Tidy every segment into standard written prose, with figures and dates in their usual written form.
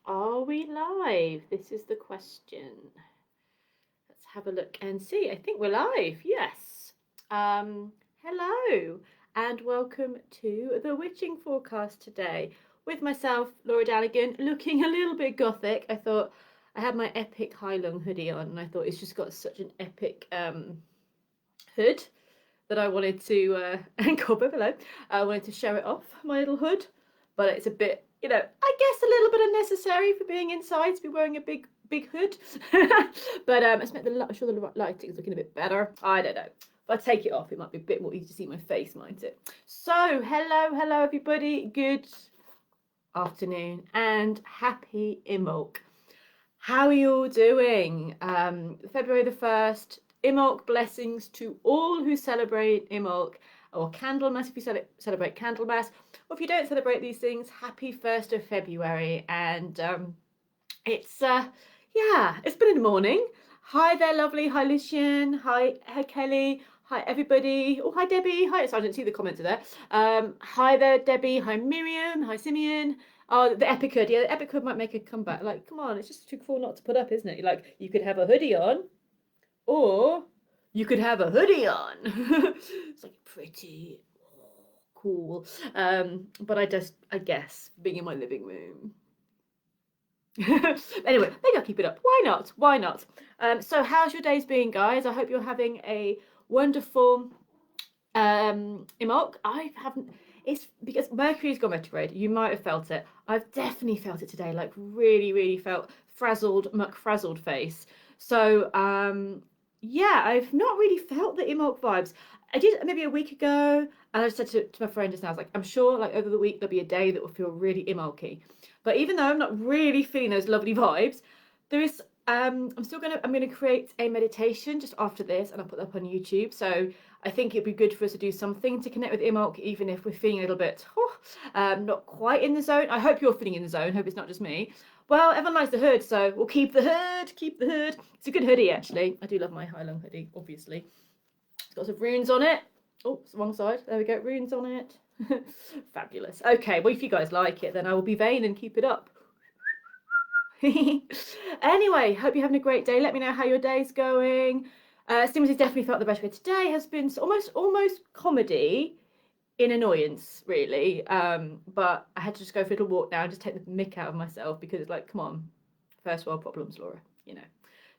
Are we live? This is the question. Let's have a look and see. I think we're live. Yes. Hello and welcome to the witching forecast today with myself, Laura Daligan, looking a little bit gothic. I thought I had my epic high-lung hoodie on, and I thought it's just got such an epic hood that I wanted to and cobber below. I wanted to show it off, my little hood, but it's a bit, I guess a little bit unnecessary for being inside to be wearing a big hood. But it's meant I'm sure the lighting is looking a bit better. I don't know. If I take it off, it might be a bit more easy to see my face, mightn't it? So, hello, everybody. Good afternoon and happy Imbolc. How are you all doing? February the 1st, Imbolc blessings to all who celebrate Imbolc, or Candlemas if you celebrate Candlemas, or if you don't celebrate these things, happy 1st of February. And it's been in the morning. Hi there, lovely. Hi, Lucian. Hi, Kelly. Hi, everybody. Oh, hi, Debbie. Hi. So I didn't see the comments there. Hi there, Debbie. Hi, Miriam. Hi, Simeon. Oh, the epic hood. Yeah, the epic hood might make a comeback. Like, come on, it's just too cool not to put up, isn't it? Like, you could have a hoodie on, or you could have a hoodie on. It's like pretty cool. But I guess being in my living room. Anyway, maybe I'll keep it up. Why not? So how's your days been, guys? I hope you're having a wonderful Imbolc. I haven't. It's because Mercury's gone retrograde. You might have felt it. I've definitely felt it today. Like really felt frazzled face. So yeah, I've not really felt the Imbolc vibes. I did maybe a week ago, and I just said to my friend just now, I was like, I'm sure like over the week there'll be a day that will feel really Imbolc-y. But even though I'm not really feeling those lovely vibes, there is I'm gonna create a meditation just after this, and I'll put that up on YouTube. So I think it'd be good for us to do something to connect with Imbolc, even if we're feeling a little bit not quite in the zone. I hope you're feeling in the zone. Hope it's not just me. Well, everyone likes the hood, so we'll keep the hood. It's a good hoodie, actually. I do love my high-lung hoodie, obviously. It's got some runes on it. Oh, it's the wrong side. There we go, runes on it. Fabulous. Okay, well, if you guys like it, then I will be vain and keep it up. Anyway, hope you're having a great day. Let me know how your day's going. Stimulus definitely felt the best way today. Has been almost comedy in annoyance, really. But I had to just go for a little walk now and just take the mick out of myself, because it's like, come on, first world problems, Laura,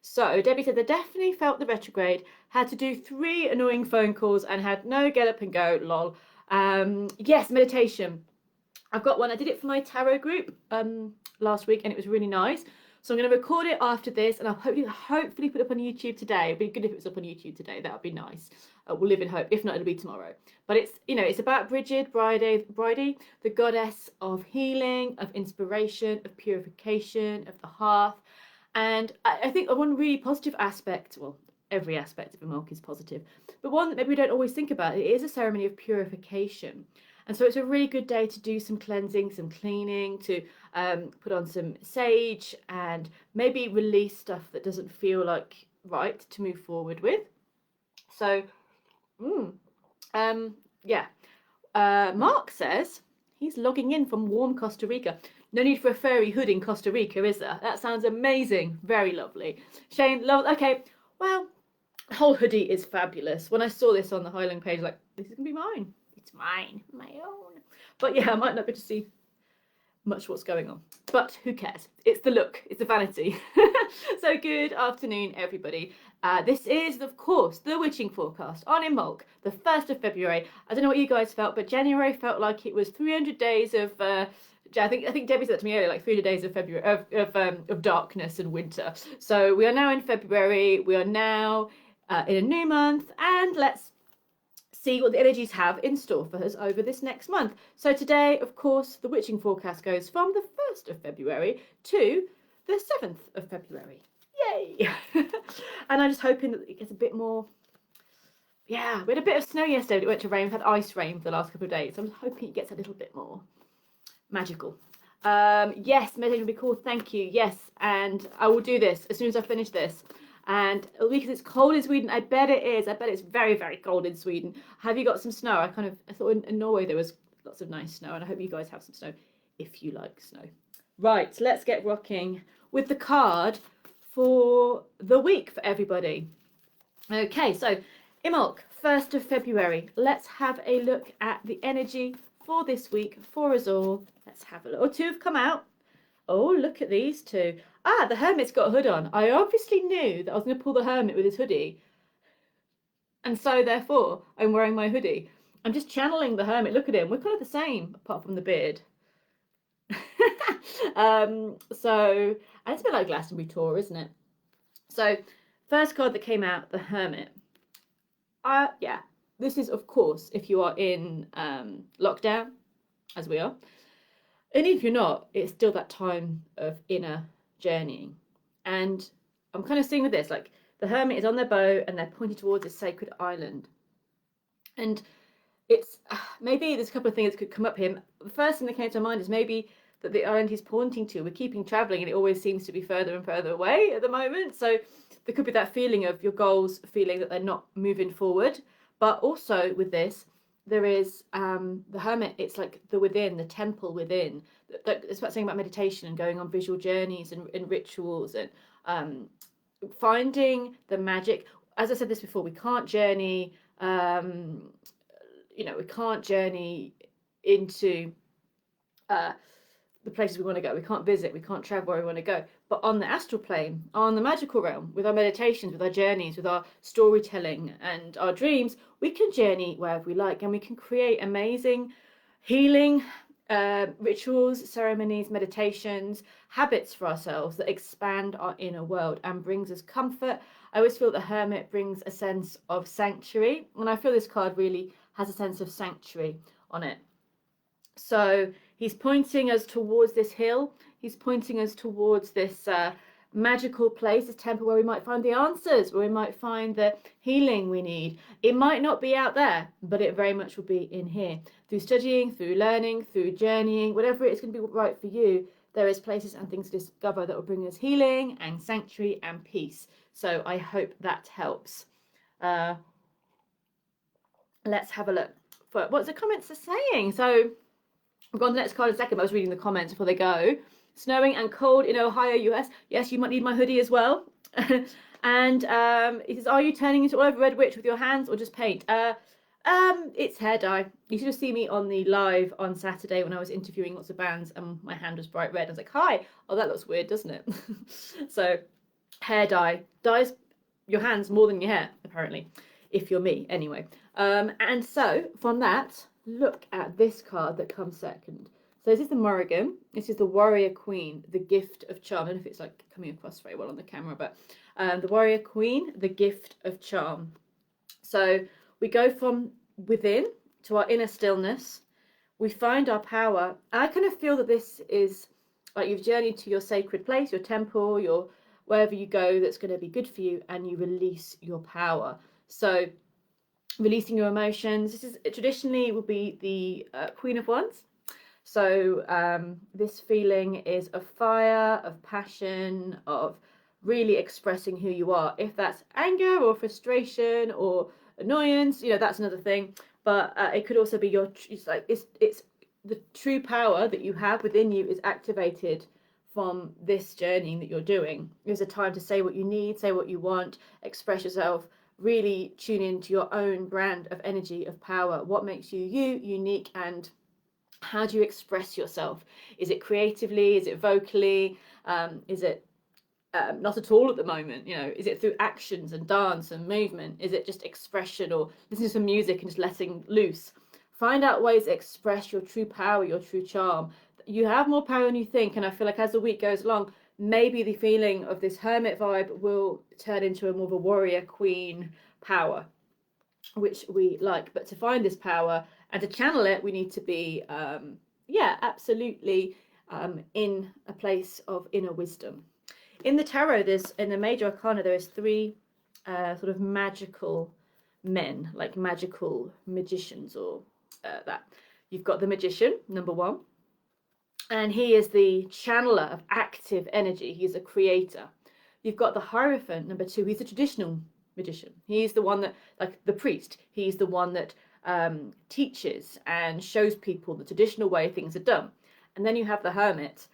So Debbie said they definitely felt the retrograde, had to do 3 annoying phone calls and had no get up and go, lol. Yes, meditation. I've got one. I did it for my tarot group last week, and it was really nice. So I'm going to record it after this, and I'll hopefully put it up on YouTube today. It'd be good if it was up on YouTube today. That would be nice. We'll live in hope. If not, it'll be tomorrow. But it's about Bridget, Bridie, the goddess of healing, of inspiration, of purification, of the hearth. And I think one really positive aspect, well, every aspect of Imbolc is positive, but one that maybe we don't always think about, it is a ceremony of purification. And so it's a really good day to do some cleansing, some cleaning, to put on some sage and maybe release stuff that doesn't feel like right to move forward with. So, Mark says he's logging in from warm Costa Rica. No need for a furry hood in Costa Rica, is there? That sounds amazing. Very lovely. Shane, okay, well, the whole hoodie is fabulous. When I saw this on the Highland page, like, this is going to be mine. It's mine, my own. But yeah, I might not be able to see much what's going on. But who cares? It's the look. It's the vanity. So good afternoon, everybody. This is, of course, the witching forecast on Imbolc, the 1st of February. I don't know what you guys felt, but January felt like it was 300 days of... I think Debbie said that to me earlier, like 300 days of February of darkness and winter. So we are now in February. We are now in a new month, and let's see what the energies have in store for us over this next month. So today, of course, the witching forecast goes from the 1st of February to the 7th of February. Yay! And I'm just hoping that it gets a bit more... Yeah, we had a bit of snow yesterday, but it went to rain. We've had ice rain for the last couple of days. So I'm hoping it gets a little bit more magical. Yes, meditation will be cool. Thank you. Yes, and I will do this as soon as I finish this. And because it's cold in Sweden, I bet it is. I bet it's very, very cold in Sweden. Have you got some snow? I thought in Norway there was lots of nice snow, and I hope you guys have some snow if you like snow. Right, let's get rocking with the card for the week for everybody. Okay, so Imolc, 1st of February. Let's have a look at the energy for this week for us all. Let's have a look. Oh, 2 have come out. Oh, look at these 2. Ah, the Hermit's got a hood on. I obviously knew that I was going to pull the Hermit with his hoodie. And so, therefore, I'm wearing my hoodie. I'm just channeling the Hermit. Look at him. We're kind of the same, apart from the beard. So, and it's a bit like Glastonbury Tour, isn't it? So, first card that came out, the Hermit. Yeah, this is, of course, if you are in lockdown, as we are. And if you're not, it's still that time of inner journeying. And I'm kind of seeing with this, like the Hermit is on their boat and they're pointing towards this sacred island. And it's maybe there's a couple of things that could come up here. The first thing that came to my mind is maybe that the island he's pointing to, we're keeping traveling and it always seems to be further and further away at the moment. So there could be that feeling of your goals feeling that they're not moving forward. But also with this, there is the Hermit, it's like the within, the temple within. It's about saying about meditation and going on visual journeys and rituals and finding the magic. As I said this before, we can't journey, we can't journey into the places we want to go. We can't visit, we can't travel where we want to go. But on the astral plane, on the magical realm, with our meditations, with our journeys, with our storytelling and our dreams, we can journey wherever we like and we can create amazing healing rituals, ceremonies, meditations, habits for ourselves that expand our inner world and brings us comfort. I always feel the Hermit brings a sense of sanctuary, and I feel this card really has a sense of sanctuary on it. So he's pointing us towards this hill. He's pointing us towards this magical place, this temple where we might find the answers, where we might find the healing we need. It might not be out there, but it very much will be in here. Through studying, through learning, through journeying, whatever it's going to be right for you, there is places and things to discover that will bring us healing and sanctuary and peace. So I hope that helps. Let's have a look for what the comments are saying. So we'll go on to the next card in a second, but I was reading the comments before they go. Snowing and cold in Ohio, US. Yes, you might need my hoodie as well. And it says, are you turning into LauraRedWitch with your hands or just paint? It's hair dye. You should have seen me on the live on Saturday when I was interviewing lots of bands and my hand was bright red. I was like, hi. Oh, that looks weird, doesn't it? So hair dye dyes your hands more than your hair, apparently, if you're me, anyway. And so from that, look at this card that comes second. So this is the Morrigan. This is the Warrior Queen, the Gift of Charm. I don't know if it's like coming across very well on the camera, but the Warrior Queen, the Gift of Charm. So we go from within to our inner stillness. We find our power. I kind of feel that this is like you've journeyed to your sacred place, your temple, your wherever you go that's going to be good for you, and you release your power. So releasing your emotions. This is traditionally will be the Queen of Wands. So this feeling is of fire, of passion, of really expressing who you are. If that's anger or frustration or annoyance, that's another thing. But it could also be it's the true power that you have within you is activated from this journey that you're doing. There's a time to say what you need, say what you want, express yourself, really tune into your own brand of energy, of power. What makes you unique, and how do you express yourself? Is it creatively? Is it vocally? Is it not at all at the moment? Is it through actions and dance and movement? Is it just expression or listening to some music and just letting loose? Find out ways to express your true power, your true charm. You have more power than you think, and I feel like as the week goes along, maybe the feeling of this hermit vibe will turn into a more of a warrior queen power, which we like. But to find this power and to channel it, we need to be, absolutely in a place of inner wisdom. In the tarot, in the major arcana, there is 3 sort of magical men, like magical magicians or that. You've got the magician, number 1. And he is the channeler of active energy. He's a creator. You've got the Hierophant, number 2. He's a traditional magician. He's the one that, like the priest, he's the one that teaches and shows people the traditional way things are done. And then you have the Hermit.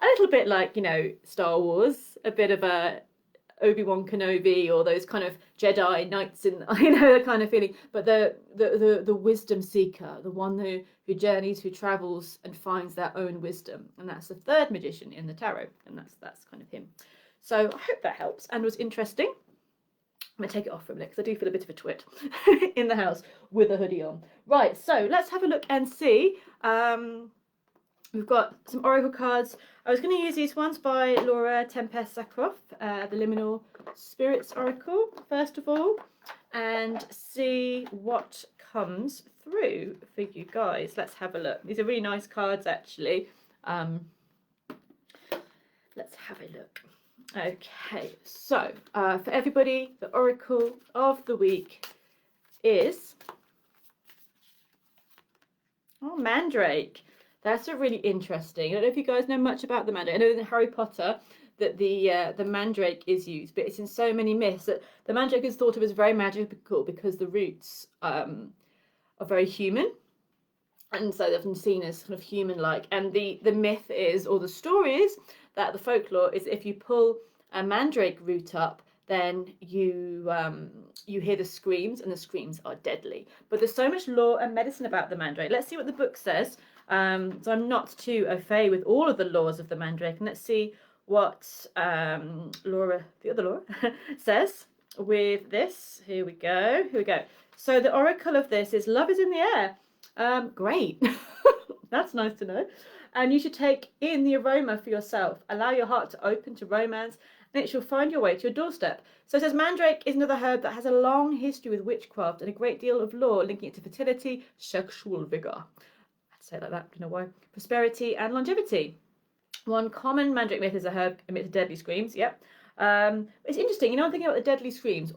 a little bit like, you know, Star Wars, a bit of a Obi-Wan Kenobi or those kind of Jedi knights in, you know, the kind of feeling. But the wisdom seeker, the one who journeys, who travels and finds their own wisdom, and that's the third magician in the tarot, and that's kind of him. So I hope that helps and was interesting. I'm going to take it off for a minute because I do feel a bit of a twit in the house with a hoodie on. Right, so let's have a look and see. We've got some oracle cards. I was going to use these ones by Laura Tempest Zakroff, the Liminal Spirits Oracle, first of all, and see what comes through for you guys. Let's have a look. These are really nice cards, actually. Let's have a look. Okay, so for everybody, the oracle of the week is Mandrake. That's a really interesting. I don't know if you guys know much about the Mandrake. I know in Harry Potter that the Mandrake is used, but it's in so many myths that the Mandrake is thought of as very magical because the roots are very human, and so they're often seen as kind of human-like. And the myth is, or the story is, that the folklore is if you pull a Mandrake root up, then you hear the screams, and the screams are deadly. But there's so much lore and medicine about the Mandrake. Let's see what the book says. So I'm not too au fait with all of the laws of the Mandrake, and let's see what Laura, the other Laura, says with this. Here we go. So the oracle of this is love is in the air. Great. That's nice to know. And you should take in the aroma for yourself. Allow your heart to open to romance, and it shall find your way to your doorstep. So it says Mandrake is another herb that has a long history with witchcraft and a great deal of lore linking it to fertility, sexual vigor. I'd say it like that, I don't know why. Prosperity and longevity. One common Mandrake myth is a herb emits deadly screams. Yep. It's interesting, you know, I'm thinking about the deadly screams.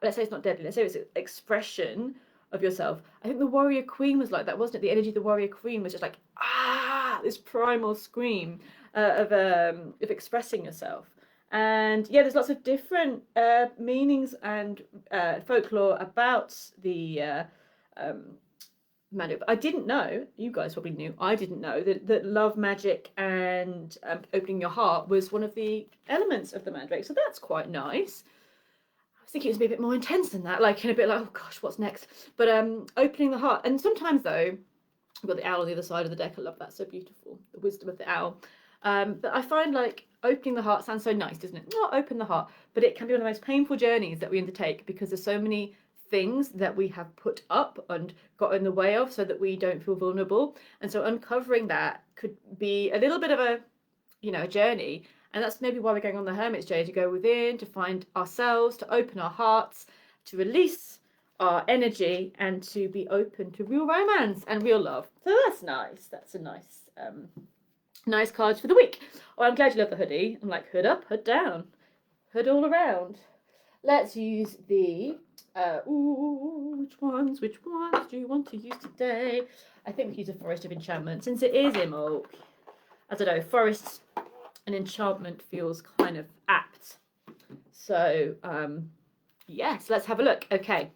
Let's say it's not deadly, let's say it's an expression of yourself. I think the warrior queen was like that, wasn't it? The energy of the warrior queen was just like, this primal scream of expressing yourself. And yeah, there's lots of different meanings and folklore about the Mandrake. But I didn't know, you guys probably knew, I didn't know that love, magic, and opening your heart was one of the elements of the Mandrake. So that's quite nice. I was thinking it was a bit more intense than that, like in a bit like, oh gosh, what's next? But opening the heart. And sometimes though, I've got the owl on the other side of the deck. I love that, so beautiful. The wisdom of the owl. But I find like opening the heart sounds so nice, doesn't it? Not open the heart, but it can be one of the most painful journeys that we undertake because there's so many things that we have put up and got in the way of so that we don't feel vulnerable. And so uncovering that could be a little bit of a, you know, a journey. And that's maybe why we're going on the hermit's journey, to go within, to find ourselves, to open our hearts, to release our energy, and to be open to real romance and real love. So that's nice. That's a nice nice cards for the week. Oh, I'm glad you love the hoodie. I'm like, hood up, hood down, hood all around. Let's use the which ones do you want to use today? I think we can use a Forest of Enchantment since it is Imulk. I don't know, Forest and Enchantment feels kind of apt. So yes, let's have a look. Okay,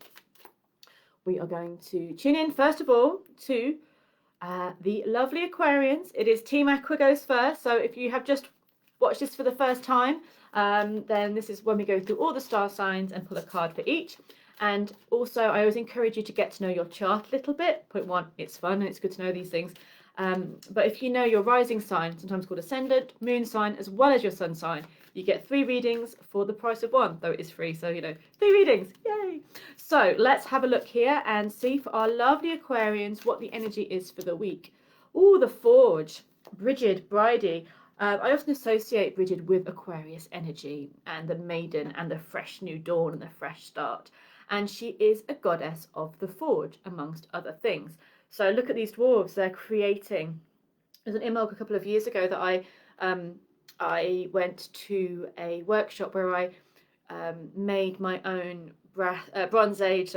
we are going to tune in first of all to the lovely Aquarians. It is Team Aqua goes first, so if you have just watched this for the first time, then this is when we go through all the star signs and pull a card for each. And also I always encourage you to get to know your chart a little bit. Point one, it's fun and it's good to know these things. But if you know your rising sign, sometimes called ascendant, moon sign, as well as your sun sign, you get 3 readings for the price of 1, though it is free, so you know, 3 readings, yay! So let's have a look here and see for our lovely Aquarians what the energy is for the week. Oh, the Forge, Bridget, Bridie. I often associate Bridget with Aquarius energy and the maiden and the fresh new dawn and the fresh start. And she is a goddess of the Forge, amongst other things. So look at these dwarves, they're creating. There's an Imulk a couple of years ago that I went to a workshop where I made my own Bronze Age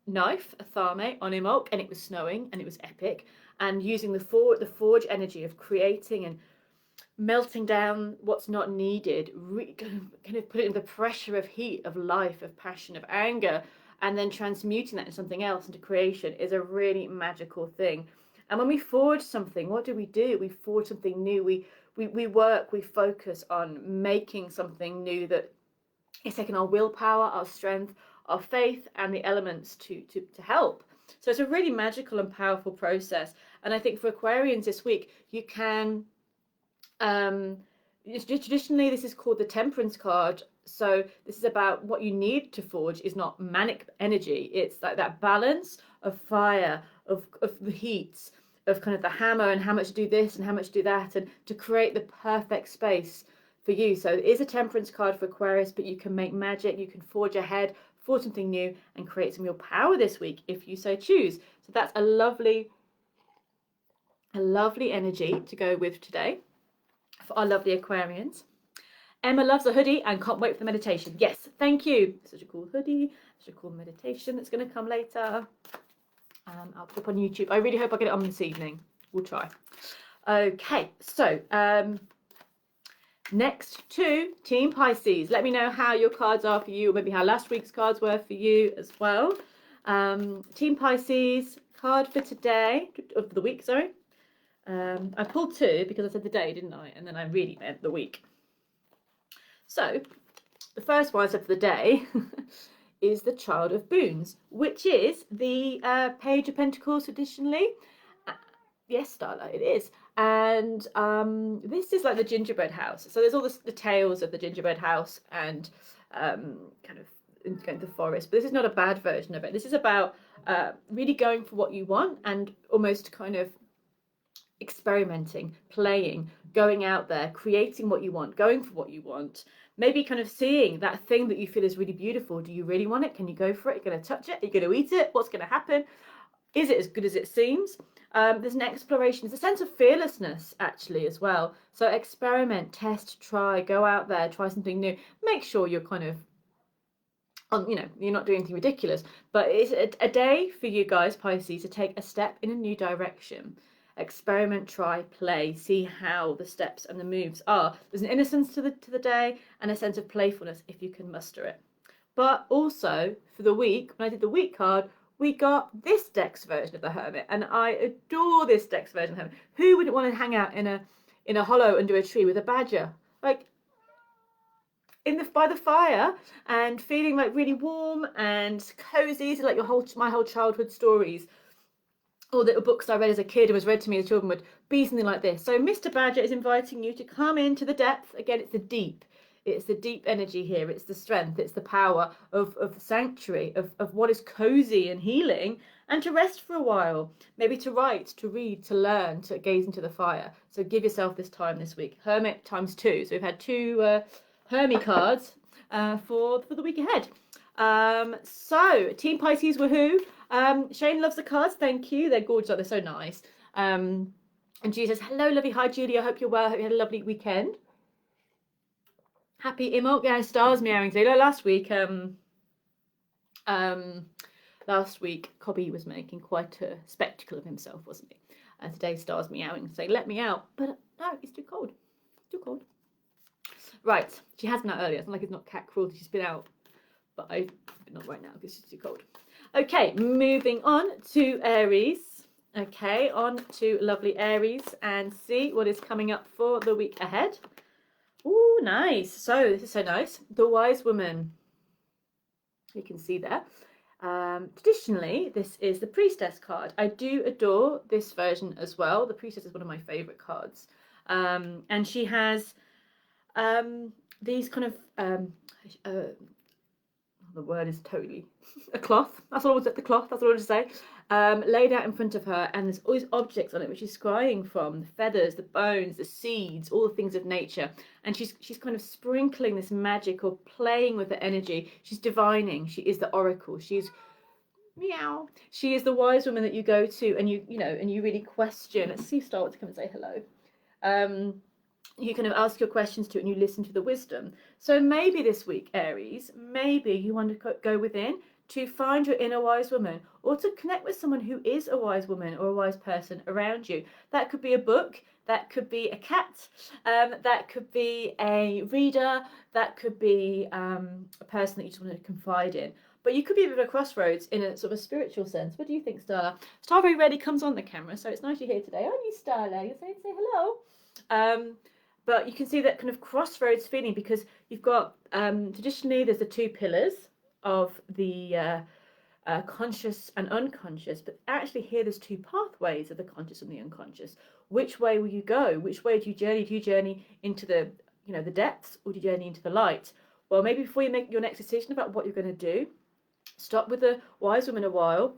knife, a Thame on Imulk, and it was snowing and it was epic. And using the forge energy of creating and melting down what's not needed, kind of putting the pressure of heat, of life, of passion, of anger, and then transmuting that into something else, into creation, is a really magical thing. And when we forge something, what do? We forge something new. We work, we focus on making something new that is taking our willpower, our strength, our faith, and the elements to help. So it's a really magical and powerful process. And I think for Aquarians this week, you can, traditionally this is called the Temperance card. So this is about what you need to forge is not manic energy. It's like that balance of fire, of the heat, of kind of the hammer and how much to do this and how much to do that, and to create the perfect space for you. So it is a Temperance card for Aquarius, but you can make magic, you can forge ahead, forge something new, and create some real power this week if you so choose. So that's a lovely energy to go with today for our lovely Aquarians. Emma loves a hoodie and can't wait for the meditation. Yes, thank you. Such a cool hoodie, such a cool meditation that's going to come later. I'll put up on YouTube. I really hope I get it on this evening. We'll try. Okay, so next to Team Pisces. Let me know how your cards are for you, or maybe how last week's cards were for you as well. Team Pisces card for today, for the week, sorry. I pulled two because I said the day, didn't I? And then I really meant the week. So the first one I said for the day is the Child of Boons, which is the Page of Pentacles traditionally. Yes, Starlight, it is. And this is like the gingerbread house. So there's all the tales of the gingerbread house and kind of going to the forest. But this is not a bad version of it. This is about really going for what you want and almost kind of experimenting, playing, going out there, creating what you want, going for what you want. Maybe kind of seeing that thing that you feel is really beautiful. Do you really want it? Can you go for it? Are you going to touch it? Are you going to eat it? What's going to happen? Is it as good as it seems? There's an exploration. There's a sense of fearlessness actually as well. So experiment, test, try, go out there, try something new. Make sure you're kind of you're not doing anything ridiculous. But it's a day for you guys, Pisces, to take a step in a new direction. Experiment, try, play, see how the steps and the moves are. There's an innocence to the day and a sense of playfulness if you can muster it. But also for the week, when I did the week card, we got this deck's version of the Hermit, and I adore this deck's version of the Hermit. Who wouldn't want to hang out in a hollow under a tree with a badger, like by the fire, and feeling like really warm and cozy? So like my whole childhood stories, or little books I read as a kid and was read to me as children, would be something like this. So Mr. Badger is inviting you to come into the depth. Again, it's the deep. It's the deep energy here. It's the strength. It's the power of sanctuary, of what is cozy and healing, and to rest for a while. Maybe to write, to read, to learn, to gaze into the fire. So give yourself this time this week. Hermit times 2. So we've had 2 Hermit cards for the week ahead. So Team Pisces, woohoo. Shane loves the cards. Thank you. They're gorgeous. They're so nice. And Julie says, hello, lovely. Hi, Julie. I hope you're well. I hope you had a lovely weekend. Happy Imok. Yeah, Star's meowing today. Last week, Cobby was making quite a spectacle of himself, wasn't he? And today Star's meowing, saying, let me out. But no, it's too cold. Too cold. Right. She has been out earlier. It's not like it's not cat cruelty. She's been out. But not right now because it's too cold. Okay, moving on to Aries. Okay, on to lovely Aries and see what is coming up for the week ahead. Oh, nice. So this is so nice. The Wise Woman. You can see there. Traditionally, this is the Priestess card. I do adore this version as well. The Priestess is one of my favourite cards. And she has these kind of... the word is totally a cloth. That's all I wanted. The cloth. That's all I wanted to say. Laid out in front of her, and there's all these objects on it which she's scrying from: the feathers, the bones, the seeds, all the things of nature. And she's kind of sprinkling this magic or playing with the energy. She's divining. She is the oracle. She's meow. She is the wise woman that you go to, and you really question. Let's see, Star, to come and say hello. You kind of ask your questions to it and you listen to the wisdom. So maybe this week, Aries, maybe you want to go within to find your inner wise woman, or to connect with someone who is a wise woman or a wise person around you. That could be a book, that could be a cat, that could be a reader, that could be a person that you just want to confide in. but you could be at a crossroads in a sort of a spiritual sense. What do you think, Starla? Star very rarely comes on the camera, so it's nice you're here today. Aren't you, Starla? You're saying say hello. But you can see that kind of crossroads feeling, because you've got traditionally there's the two pillars of the conscious and unconscious, but actually here there's two pathways of the conscious and the unconscious. Which way will you go? Which way do you journey? Do you journey into the the depths, or do you journey into the light? Well, maybe before you make your next decision about what you're going to do, stop with the wise woman a while,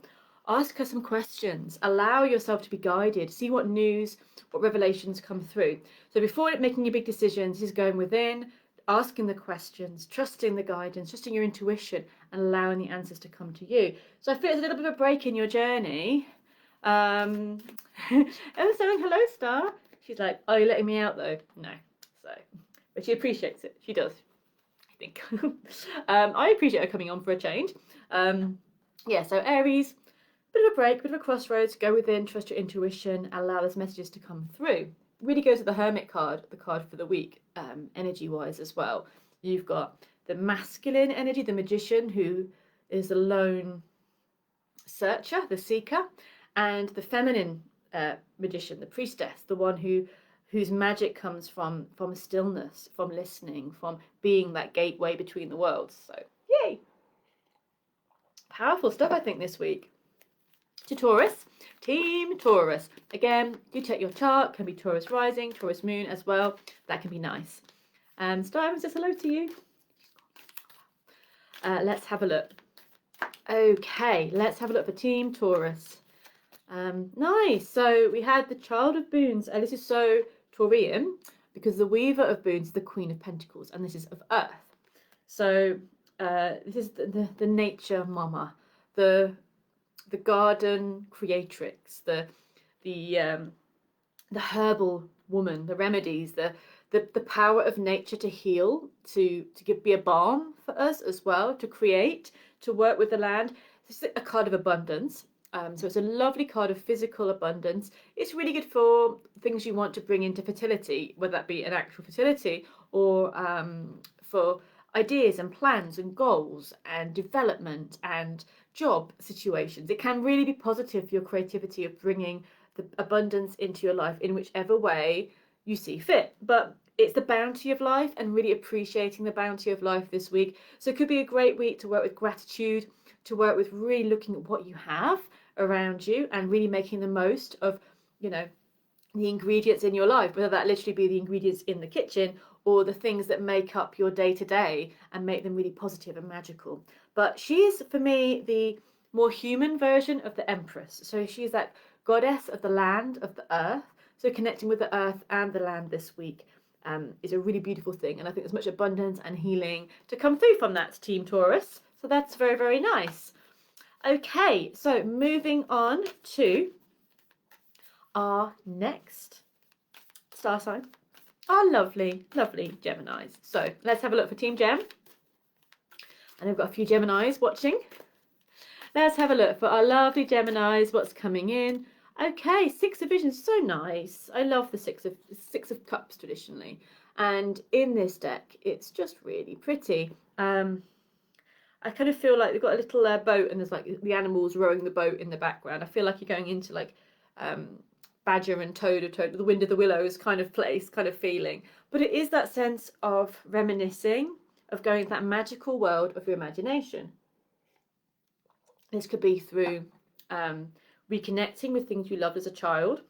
ask her some questions, allow yourself to be guided, see what news, what revelations come through. So before making your big decisions, is going within, asking the questions, trusting the guidance, trusting your intuition, and allowing the answers to come to you. So I feel it's a little bit of a break in your journey. Emma's saying hello, Star. She's like, are you letting me out though? No. So, but she appreciates it. She does, I think. I appreciate her coming on for a change. Yeah, so Aries, bit of a break, bit of a crossroads, go within, trust your intuition, allow those messages to come through. Really goes with the Hermit card, the card for the week, energy-wise as well. You've got the masculine energy, the magician, who is the lone searcher, the seeker, and the feminine magician, the priestess, the one whose magic comes from stillness, from listening, from being that gateway between the worlds. So, yay! Powerful stuff, I think, this week. To Taurus, Team Taurus. Again, do check your chart. Can be Taurus rising, Taurus moon as well. That can be nice. Star says hello to you. Let's have a look. Okay, let's have a look for Team Taurus. Nice. So we had the Child of Boons. This is so Taurian because the Weaver of Boons is the Queen of Pentacles, and this is of Earth. So this is the nature mama, the garden creatrix, the herbal woman, the remedies, the power of nature to heal, to be a balm for us as well, to create, to work with the land. This is a card of abundance. So it's a lovely card of physical abundance. It's really good for things you want to bring into fertility, whether that be an actual fertility or for ideas and plans and goals and development and job situations. It can really be positive for your creativity of bringing the abundance into your life in whichever way you see fit. But it's the bounty of life and really appreciating the bounty of life this week. So it could be a great week to work with gratitude, to work with really looking at what you have around you and really making the most of, the ingredients in your life, whether that literally be the ingredients in the kitchen or the things that make up your day-to-day and make them really positive and magical. But she is, for me, the more human version of the Empress. So she is that goddess of the land, of the earth. So connecting with the earth and the land this week is a really beautiful thing. And I think there's much abundance and healing to come through from that, Team Taurus. So that's very, very nice. Okay, so moving on to our next star sign. Our lovely, lovely Geminis. So let's have a look for Team Gem. And I've got a few Geminis watching. Let's have a look for our lovely Geminis, what's coming in. Okay, Six of Visions, so nice. I love the Six of Cups traditionally. And in this deck, it's just really pretty. I kind of feel like they've got a little boat and there's like the animals rowing the boat in the background. I feel like you're going into like Badger and Toad, or Toad, the Wind of the Willows kind of place, kind of feeling. But it is that sense of reminiscing, of going to that magical world of your imagination. This could be through reconnecting with things you loved as a child.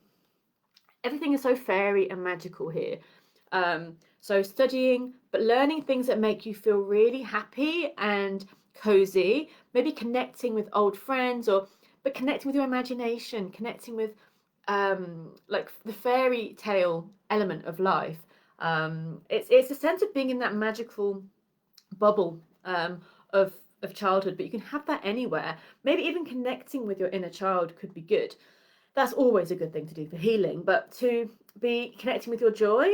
Everything is so fairy and magical here. So studying, but learning things that make you feel really happy and cozy, maybe connecting with old friends, but connecting with your imagination, connecting with like the fairy tale element of life. It's a sense of being in that magical bubble of childhood, but you can have that anywhere. Maybe even connecting with your inner child could be good. That's always a good thing to do for healing, but to be connecting with your joy,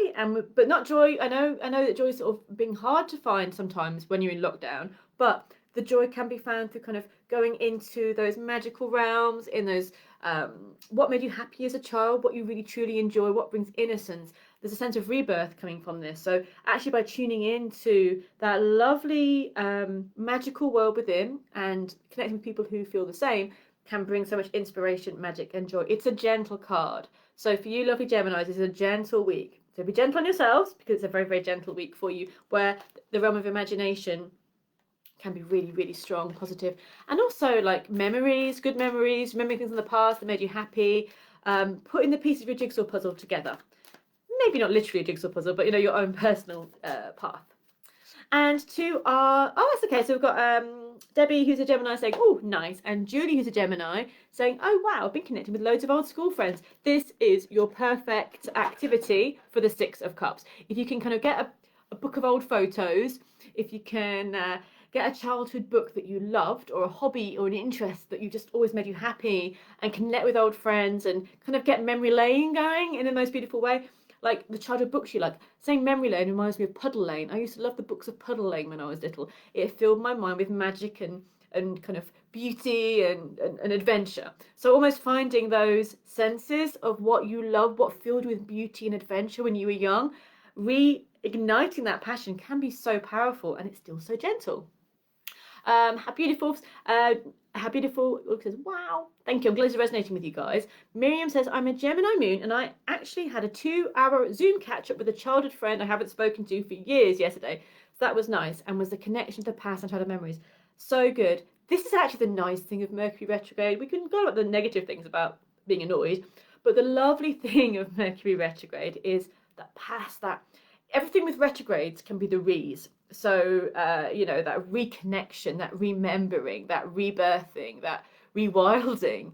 but not joy. I know that joy is sort of being hard to find sometimes when you're in lockdown, but the joy can be found through kind of going into those magical realms, in those what made you happy as a child, what you really truly enjoy, what brings innocence. There's a sense of rebirth coming from this. So actually by tuning into that lovely magical world within and connecting with people who feel the same can bring so much inspiration, magic and joy. It's a gentle card. So for you lovely Geminis, it's a gentle week. So be gentle on yourselves because it's a very, very gentle week for you where the realm of imagination can be really, really strong, positive. And also like memories, good memories, remembering things in the past that made you happy, putting the pieces of your jigsaw puzzle together. Maybe not literally a jigsaw puzzle, but you know, your own personal path. And to our, oh, that's okay. So we've got Debbie, who's a Gemini, saying, oh, nice. And Julie, who's a Gemini, saying, oh, wow, I've been connecting with loads of old school friends. This is your perfect activity for the Six of Cups. If you can kind of get a book of old photos, if you can get a childhood book that you loved or a hobby or an interest that you just always made you happy and connect with old friends and kind of get memory lane going in the most beautiful way. Like the childhood books you like. Saying memory lane reminds me of Puddle Lane. I used to love the books of Puddle Lane when I was little. It filled my mind with magic and kind of beauty and adventure. So almost finding those senses of what you love, what filled you with beauty and adventure when you were young, reigniting that passion can be so powerful and it's still so gentle. How beautiful, Look says, wow, thank you, I'm glad it's resonating with you guys. Miriam says, I'm a Gemini moon and I actually had a 2-hour Zoom catch up with a childhood friend I haven't spoken to for years yesterday. So that was nice and was the connection to the past and childhood memories. So good. This is actually the nice thing of Mercury retrograde. We can go about the negative things about being annoyed, but the lovely thing of Mercury retrograde is that past, that everything with retrogrades can be the re's. So, you know, that reconnection, that remembering, that rebirthing, that rewilding,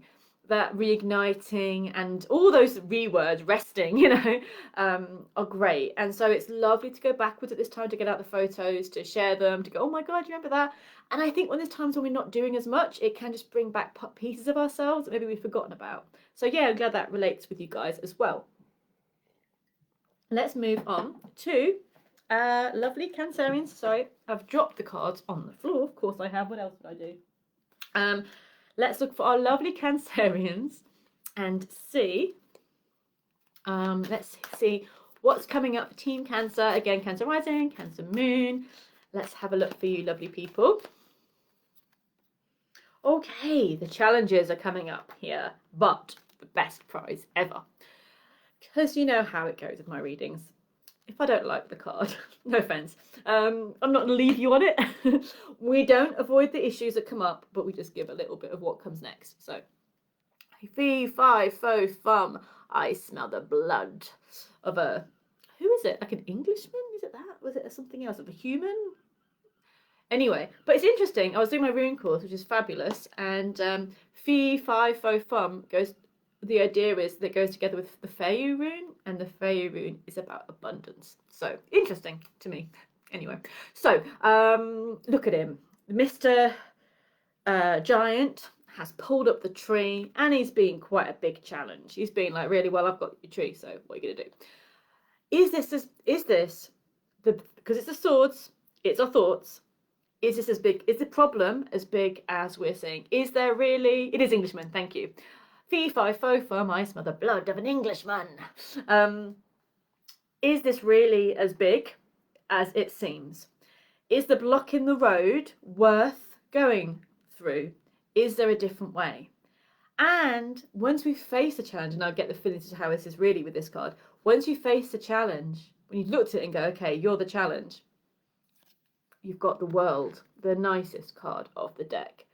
that reigniting, and all those words, resting, you know, are great. And so it's lovely to go backwards at this time, to get out the photos, to share them, to go, oh my God, you remember that? And I think when there's times when we're not doing as much, it can just bring back pieces of ourselves that maybe we've forgotten about. So yeah, I'm glad that relates with you guys as well. Let's move on to lovely Cancerians. Sorry, I've dropped the cards on the floor. Of course I have. What else would I do? Let's look for our lovely Cancerians and see. Let's see what's coming up for Team Cancer. Again, Cancer Rising, Cancer Moon. Let's have a look for you lovely people. Okay, the challenges are coming up here, but the best prize ever. Because you know how it goes with my readings. If I don't like the card, no offense, I'm not going to leave you on it. We don't avoid the issues that come up, but we just give a little bit of what comes next. So, fee, fi, fo, fum, I smell the blood of a, who is it? Like an Englishman? Is it that? Was it something else? Of a human? Anyway, but it's interesting. I was doing my rune course, which is fabulous, and fee, fi, fo, fum goes, the idea is that it goes together with the Feiyu rune, and the Feiyu rune is about abundance. So interesting to me. Anyway, so look at him. Mr. Giant has pulled up the tree, and he's being quite a big challenge. He's being like, really, well, I've got your tree, so what are you gonna do? Is this because it's the swords, it's our thoughts. Is this as big? Is the problem as big as we're saying? Is there really? It is Englishman. Thank you. Fee, fi, fo, fum, I smell the blood of an Englishman. Is this really as big as it seems? Is the block in the road worth going through? Is there a different way? And once we face a challenge, and I'll get the feelings of how this is really with this card, once you face the challenge, when you looked at it and go, okay, you're the challenge, you've got the world, the nicest card of the deck.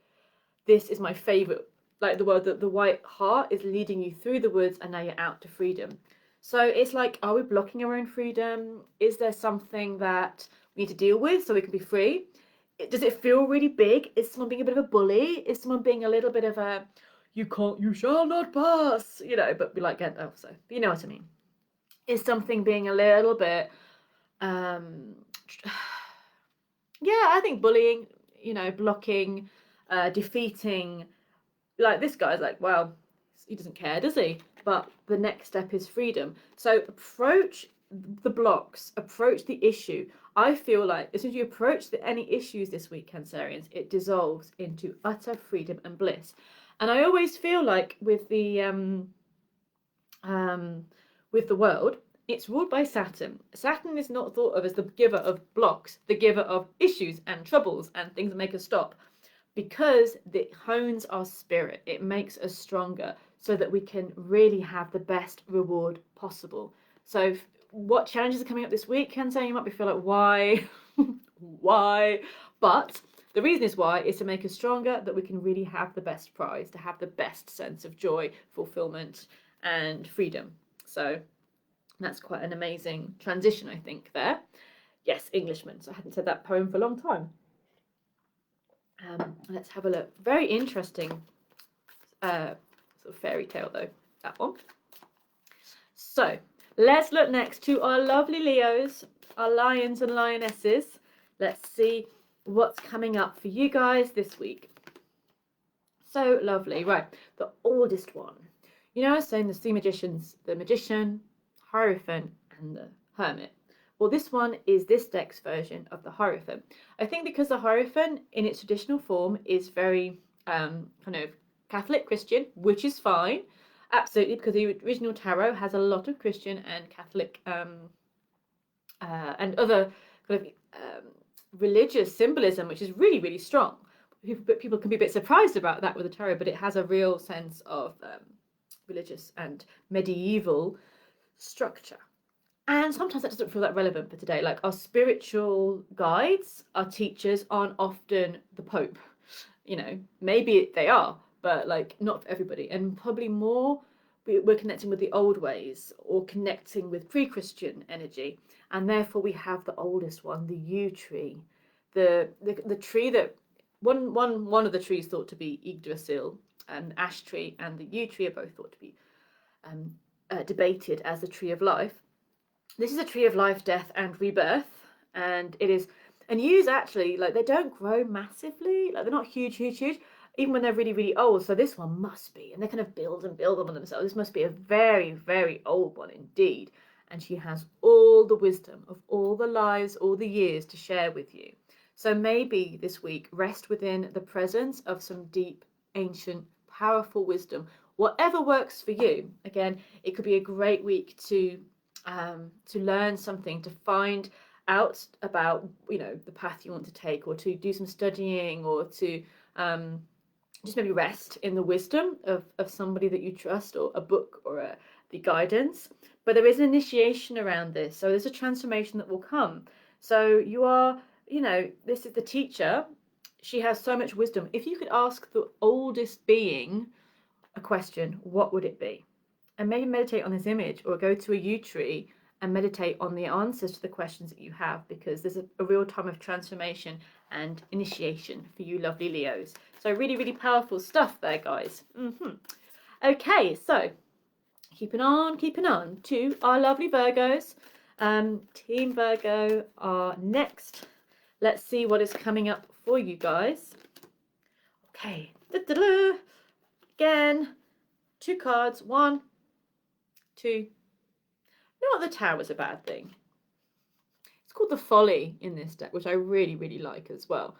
This is my favourite. Like the word that the white heart is leading you through the woods and now you're out to freedom. So it's like, are we blocking our own freedom? Is there something that we need to deal with so we can be free? Does it feel really big? Is someone being a bit of a bully? Is someone being a little bit of a, you shall not pass, you know, but we like Gandalf, so you know what I mean. Is something being a little bit, yeah, I think bullying, you know, blocking, defeating. Like this guy's like, well, he doesn't care, does he? But the next step is freedom. So approach the blocks, approach the issue. I feel like as soon as you approach any issues this week, Cancerians, it dissolves into utter freedom and bliss. And I always feel like with the world, it's ruled by Saturn. Saturn is not thought of as the giver of blocks, the giver of issues and troubles and things that make us stop, because it hones our spirit. It makes us stronger so that we can really have the best reward possible. So what challenges are coming up this week? Can say you might be feel like, why? Why? But the reason is why is to make us stronger, that we can really have the best prize, to have the best sense of joy, fulfillment, and freedom. So that's quite an amazing transition, I think, there. Yes, Englishman. So I hadn't said that poem for a long time. Let's have a look. Very interesting sort of fairy tale, though, that one. So let's look next to our lovely Leos, our lions and lionesses. Let's see what's coming up for you guys this week. So lovely. Right, the oldest one. You know, I was saying there's three magicians, the magician, Hierophant, and the hermit. Well, this one is this deck's version of the Hierophant. I think because the Hierophant in its traditional form is very kind of Catholic Christian, which is fine. Absolutely, because the original tarot has a lot of Christian and Catholic and other kind of religious symbolism, which is really, really strong. People can be a bit surprised about that with the tarot, but it has a real sense of religious and medieval structure. And sometimes that doesn't feel that relevant for today. Like our spiritual guides, our teachers aren't often the Pope. You know, maybe they are, but like not for everybody. And probably more we're connecting with the old ways or connecting with pre-Christian energy. And therefore we have the oldest one, the yew tree, the tree that one of the trees thought to be Yggdrasil, and ash tree and the yew tree are both thought to be debated as the tree of life. This is a tree of life, death, and rebirth, and it is. And yews actually, like, they don't grow massively, like they're not huge, even when they're really, really old. So this one must be, and they kind of build on themselves. This must be a very, very old one indeed. And she has all the wisdom of all the lives, all the years to share with you. So maybe this week, rest within the presence of some deep, ancient, powerful wisdom. Whatever works for you. Again, it could be a great week to learn something, to find out about, you know, the path you want to take, or to do some studying, or to just maybe rest in the wisdom of somebody that you trust, or a book, or the guidance. But there is an initiation around this, so there's a transformation that will come. So you are, you know, this is the teacher. She has so much wisdom. If you could ask the oldest being a question, what would it be? And maybe meditate on this image, or go to a yew tree and meditate on the answers to the questions that you have, because there's a real time of transformation and initiation for you lovely Leos. So really, really powerful stuff there, guys. Okay, so keeping on to our lovely Virgos. Team Virgo are next. Let's see what is coming up for you guys. Okay, again, two cards, 1, 2. You know what, the Tower is a bad thing. It's called the Folly in this deck, which I really, really like as well.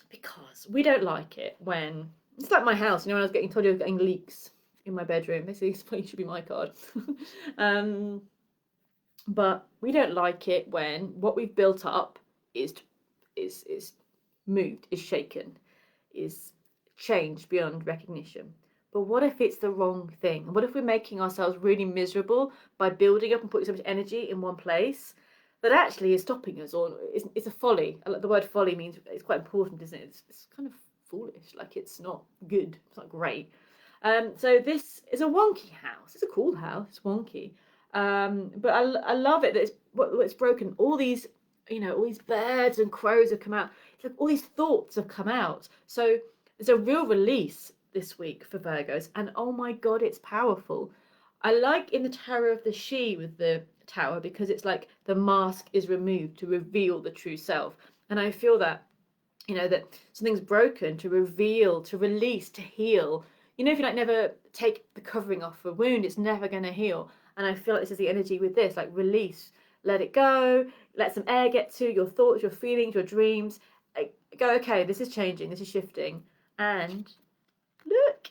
Because we don't like it when, it's like my house, you know, when I was told I was getting leaks in my bedroom. Basically, it should be my card. But we don't like it when what we've built up is moved, is shaken, is changed beyond recognition. But what if it's the wrong thing? What if we're making ourselves really miserable by building up and putting so much energy in one place that actually is stopping us, or it's a folly? The word folly means, it's quite important, isn't it? It's kind of foolish, like it's not good, it's not great. So this is a wonky house. It's a cool house, it's wonky. But I love it that it's broken. All these, you know, all these birds and crows have come out. It's like all these thoughts have come out. So there's a real release this week for Virgos, and oh my god, it's powerful. I like in the Tower of the She with the Tower, because it's like the mask is removed to reveal the true self. And I feel that, you know, that something's broken to reveal, to release, to heal. You know, if you like never take the covering off a wound, it's never going to heal. And I feel like this is the energy with this, like release, let it go, let some air get to your thoughts, your feelings, your dreams. Go, okay, this is changing, this is shifting, and Look,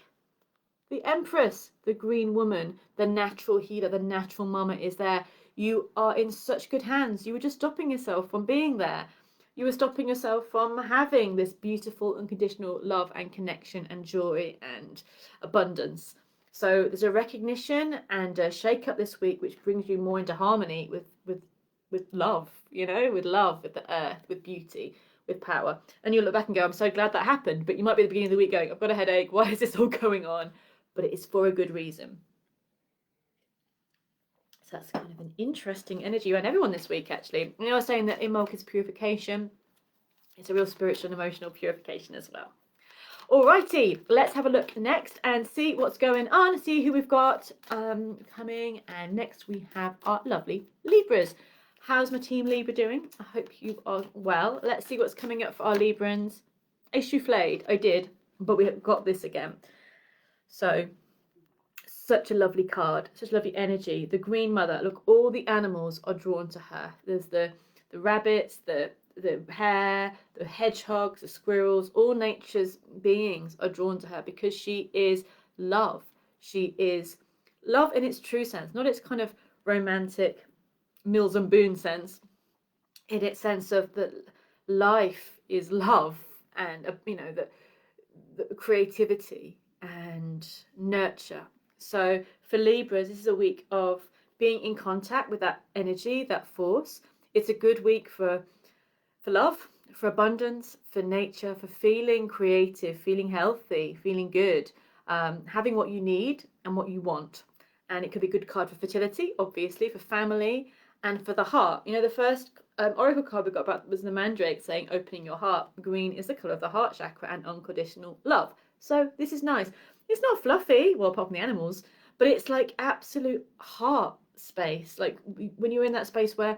the Empress, the green woman, the natural healer, the natural mama is there. You are in such good hands. You were just stopping yourself from being there. You were stopping yourself from having this beautiful unconditional love and connection and joy and abundance. So there's a recognition and a shake up this week, which brings you more into harmony with love, you know, with love, with the earth, with beauty, with power. And you'll look back and go, I'm so glad that happened. But you might be at the beginning of the week going, I've got a headache. Why is this all going on? But it is for a good reason. So that's kind of an interesting energy around everyone this week, actually. And I was saying that Imbolc is purification. It's a real spiritual and emotional purification as well. Alrighty, let's have a look next and see what's going on, see who we've got coming. And next we have our lovely Libras. How's my team Libra doing? I hope you are well. Let's see what's coming up for our Librans. I souffled, I did, but we have got this again. So, such a lovely card, such lovely energy. The Green Mother, look, all the animals are drawn to her. There's the rabbits, the hare, the hedgehogs, the squirrels, all nature's beings are drawn to her because she is love. She is love in its true sense, not its kind of romantic Mills and Boon sense, in its sense of that life is love and, you know, the creativity and nurture. So for Libras, this is a week of being in contact with that energy, that force. It's a good week for love, for abundance, for nature, for feeling creative, feeling healthy, feeling good, having what you need and what you want. And it could be a good card for fertility, obviously, for family and for the heart. You know, the first oracle card we got about was the Mandrake saying opening your heart. Green is the colour of the heart chakra and unconditional love. So this is nice. It's not fluffy, well, apart from the animals, but it's like absolute heart space. Like when you're in that space where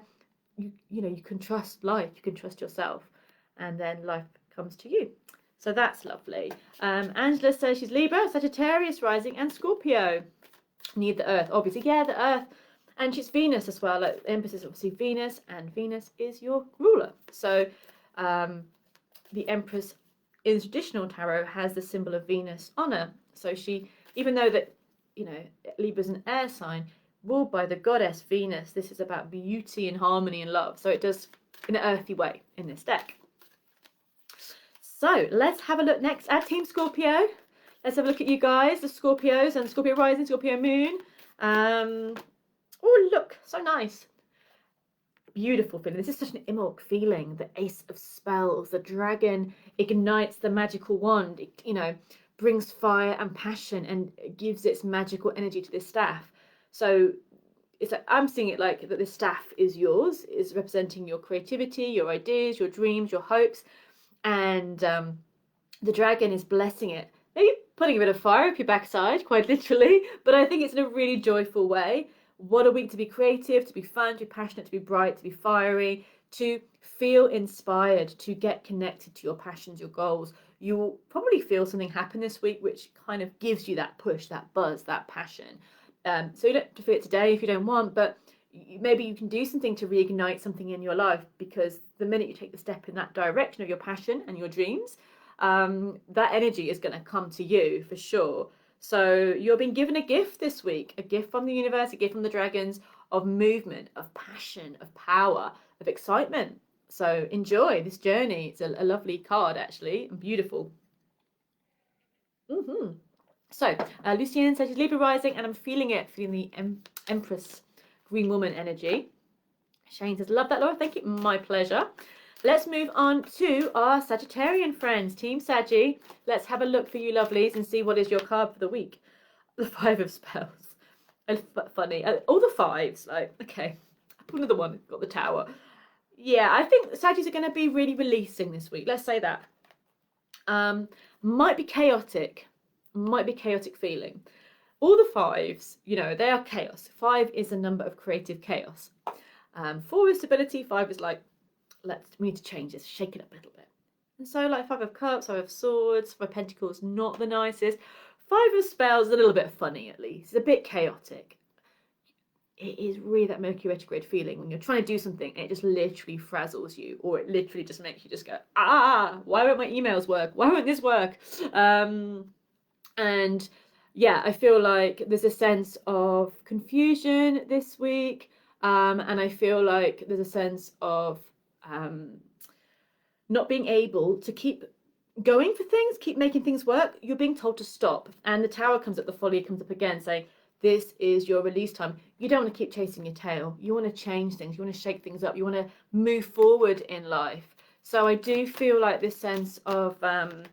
you know, you can trust life, you can trust yourself, and then life comes to you. So that's lovely. Angela says she's Libra, Sagittarius rising, and Scorpio. Need the earth, obviously. Yeah, the earth. And she's Venus as well. Like Empress is obviously Venus, and Venus is your ruler. So the Empress in the traditional tarot has the symbol of Venus on her. So she, even though that, you know, Libra's an air sign, ruled by the goddess Venus, this is about beauty and harmony and love. So it does in an earthy way in this deck. So let's have a look next at Team Scorpio. Let's have a look at you guys, the Scorpios and Scorpio rising, Scorpio moon. Oh, look, so nice. Beautiful feeling. This is such an Imbolc feeling. The Ace of Spells, the dragon ignites the magical wand. It, you know, brings fire and passion and gives its magical energy to this staff. So it's like, I'm seeing it like that this staff is yours, is representing your creativity, your ideas, your dreams, your hopes. And the dragon is blessing it. Maybe putting a bit of fire up your backside, quite literally. But I think it's in a really joyful way. What a week to be creative, to be fun, to be passionate, to be bright, to be fiery, to feel inspired, to get connected to your passions, your goals. You will probably feel something happen this week which kind of gives you that push, that buzz, that passion. So you don't have to feel it today if you don't want, but maybe you can do something to reignite something in your life, because the minute you take the step in that direction of your passion and your dreams, that energy is going to come to you for sure. So you're being given a gift this week, a gift from the universe, a gift from the dragons of movement, of passion, of power, of excitement. So enjoy this journey. It's a lovely card, actually, and beautiful. So Lucienne says she's Libra rising, and I'm feeling it, feeling the Empress Green Woman energy. Shane says, love that, Laura. Thank you. My pleasure. Let's move on to our Sagittarian friends, Team Saggy. Let's have a look for you lovelies and see what is your card for the week. The Five of Spells. Funny. All the fives. Like, okay. I put another one. Got the Tower. Yeah, I think Saggies are going to be really releasing this week. Let's say that. Might be chaotic. Might be chaotic feeling. All the fives, you know, they are chaos. 5 is a number of creative chaos. 4 is stability. 5 is like, we need to change this, shake it up a little bit. And so like 5 of Cups, 5 of Swords, 5 of Pentacles, not the nicest. 5 of Spells, a little bit funny at least. It's a bit chaotic. It is really that Mercury retrograde feeling when you're trying to do something and it just literally frazzles you, or it literally just makes you just go, why won't my emails work? Why won't this work? And And yeah, I feel like there's a sense of confusion this week. And I feel like there's a sense of not being able to keep going for things, keep making things work. You're being told to stop. And the tower comes up, the folly comes up again saying, this is your release time. You don't want to keep chasing your tail. You want to change things. You want to shake things up. You want to move forward in life. So I do feel like this sense of, and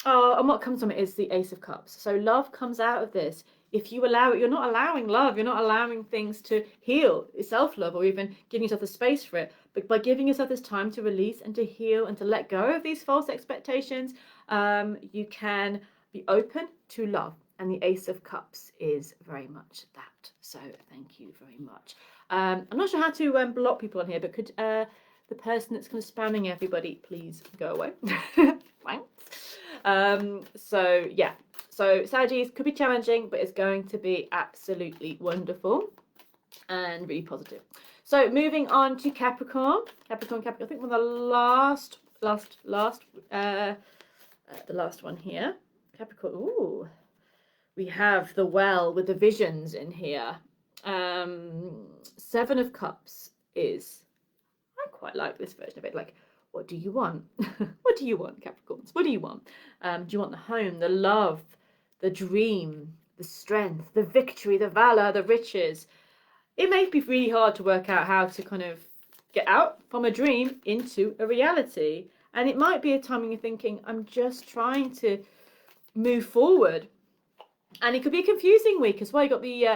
what comes from it is the Ace of Cups. So love comes out of this. If you allow it, you're not allowing love. You're not allowing things to heal, self-love, or even giving yourself the space for it. But by giving yourself this time to release and to heal and to let go of these false expectations, you can be open to love. And the Ace of Cups is very much that. So thank you very much. I'm not sure how to block people on here, but could the person that's kind of spamming everybody please go away? Thanks. So yeah. So Sagittarius could be challenging, but it's going to be absolutely wonderful and really positive. So moving on to Capricorn. Capricorn. I think we're the last the last one here. Capricorn. Ooh, we have the Well with the visions in here. 7 of Cups is, I quite like this version of it. Like, what do you want? What do you want, Capricorns? What do you want? Do you want the home, the love, the dream, the strength, the victory, the valor, the riches? It may be really hard to work out how to kind of get out from a dream into a reality. And it might be a time when you're thinking, I'm just trying to move forward. And it could be a confusing week as well. You got the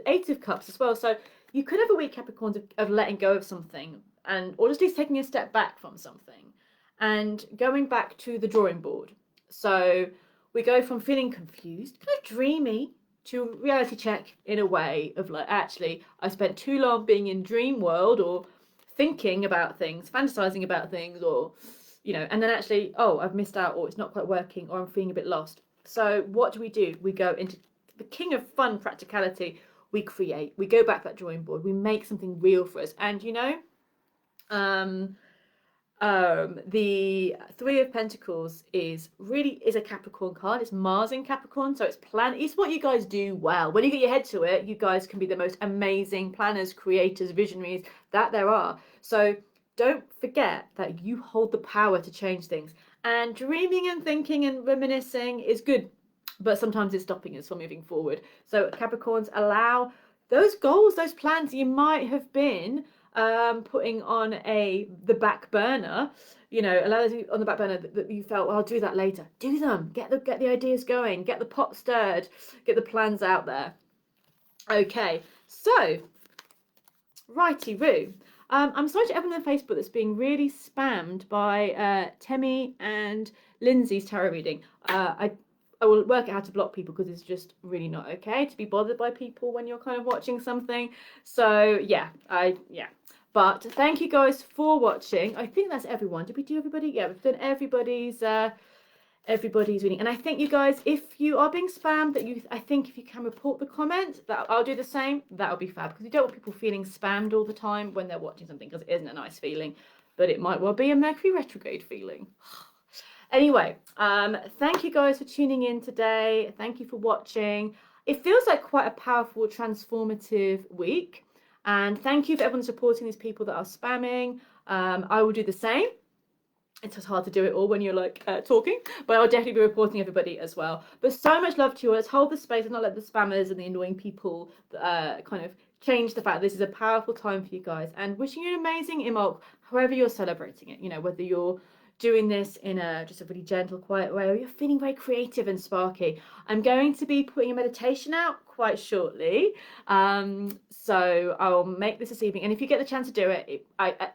8 of Cups as well. So you could have a week, Capricorns, of letting go of something, and or just taking a step back from something and going back to the drawing board. So we go from feeling confused, kind of dreamy, to reality check in a way of like, actually, I spent too long being in dream world or thinking about things, fantasizing about things, or, you know, and then actually, oh, I've missed out, or it's not quite working, or I'm feeling a bit lost. So what do? We go into the king of fun practicality. We create, we go back to that drawing board, we make something real for us. And you know, the 3 of Pentacles is a Capricorn card. It's Mars in Capricorn, so it's what you guys do well. When you get your head to it, you guys can be the most amazing planners, creators, visionaries that there are. So don't forget that you hold the power to change things. And dreaming and thinking and reminiscing is good, but sometimes it's stopping us from moving forward. So Capricorns, allow those goals, those plans you might have been putting on the back burner, you know, allow those on the back burner that you felt, well, I'll do that later. Do them. Get the ideas going. Get the pot stirred. Get the plans out there. Okay, so righty-roo. I'm sorry to everyone on Facebook that's being really spammed by Temi and Lindsay's tarot reading. I will work out how to block people, because it's just really not okay to be bothered by people when you're kind of watching something. So yeah, But thank you guys for watching. I think that's everyone. Did we do everybody? Yeah, we've done everybody's reading. And I think you guys, if you are being spammed, I think if you can report the comment, that I'll do the same. That'll be fab, because you don't want people feeling spammed all the time when they're watching something, because it isn't a nice feeling, but it might well be a Mercury retrograde feeling. Anyway, thank you guys for tuning in today. Thank you for watching. It feels like quite a powerful, transformative week. And thank you for everyone supporting these people that are spamming. I will do the same. It's just hard to do it all when you're like talking, but I'll definitely be reporting everybody as well. But so much love to you all. Let's hold the space and not let the spammers and the annoying people kind of change the fact this is a powerful time for you guys. And wishing you an amazing Imbolc, however you're celebrating it. You know, whether you're doing this in just a really gentle, quiet way, or you're feeling very creative and sparky. I'm going to be putting a meditation out quite shortly, so I'll make this evening, and if you get the chance to do it,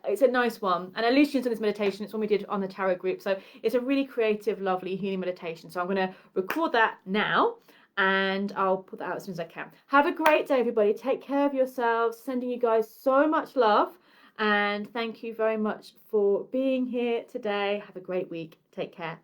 it's a nice one, and I loosed you into this meditation. It's one we did on the tarot group, so it's a really creative, lovely, healing meditation. So I'm going to record that now, and I'll put that out as soon as I can. Have a great day, everybody. Take care of yourselves. Sending you guys so much love. And thank you very much for being here today. Have a great week. Take care.